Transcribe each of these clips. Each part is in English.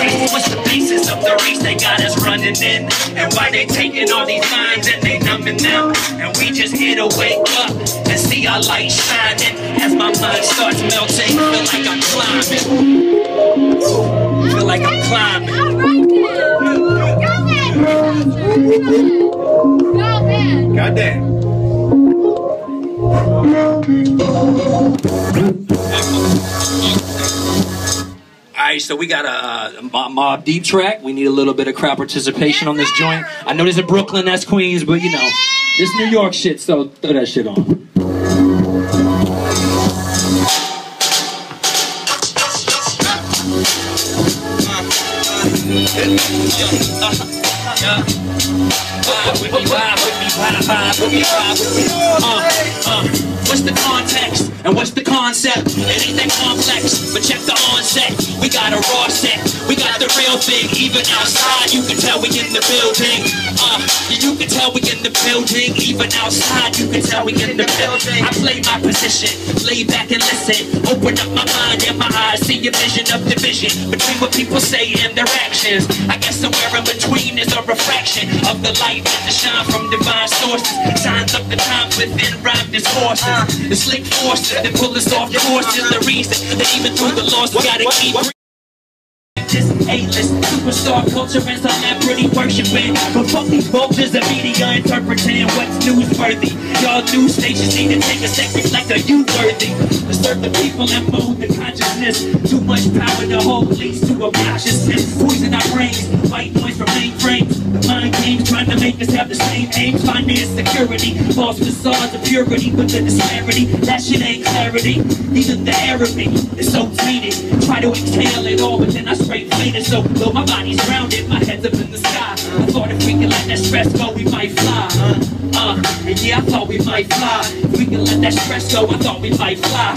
race? What's the basis of the race they got us running in? And why they taking all these minds and they numbing them? And we just here to wake up and see our light shining. As my mind starts melting, feel like I'm climbing. Feel like I'm climbing. All right, go, man. Goddamn. Alright, so we got a Mobb Deep track. We need a little bit of crowd participation on this joint. I know this is Brooklyn, that's Queens, but you know, this New York shit, so throw that shit on. What's the context and what's the concept? It ain't that complex, but check the onset. We got a raw set, we got the real thing. Even outside, you can tell we in the building. You can tell we in the building. Even outside, you can tell we in the building. I play my position, lay back and listen. Open up my mind and my eyes, see a vision of division between what people say and their actions. I guess somewhere in between is a refraction of the light that shine from divine sources. Signs of the times within rhyme discourses. The slick forces that pull us off course is the reason that even through the loss we gotta keep this A-list superstar culture and celebrity worshiping. But fuck these vultures, the media interpreting what's newsworthy. Y'all news stations need to take a sec, reflect are you worthy? To serve the people and mold the consciousness. Too much power to hold leads to obnoxiousness. Poison our brains, white noise from mainframes. The mind games trying to make us have the same aims. Finance security, false facades of purity. But the disparity, that shit ain't clarity. Even the air of me is so tainted. Try to exhale it all, but then I straight faded. So though my body's grounded, my head's up in the sky. I thought if we could let that stress go, we might fly. And yeah, I thought we might fly. If we could let that stress go, I thought we might fly.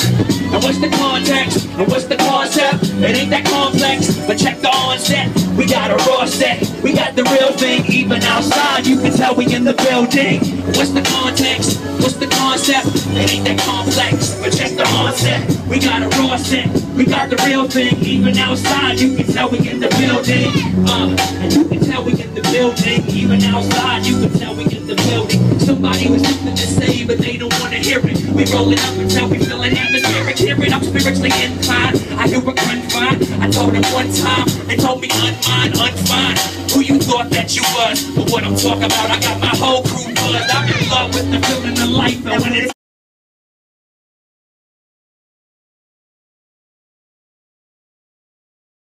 And what's the context? And what's the concept? It ain't that complex, but check the onset. We got a raw set, we got the real thing. Even outside, you can tell we in the building. What's the context? What's the concept? It ain't that complex, but check the onset. We got a raw set, we got the real thing. Even outside, you can tell we in the building. And you can tell we in the building. Even outside, you can tell we in the building. Somebody was something to say, but they don't want to hear it. We rolling up until we feeling atmospheric. Hear it, I'm spiritually inclined. I hear a confined. I told them one time, they told me unfine, unfine. Who you thought that you was? But what I'm talking about, I got my whole crew buzzed. I'm in love with the feeling of life, and when it's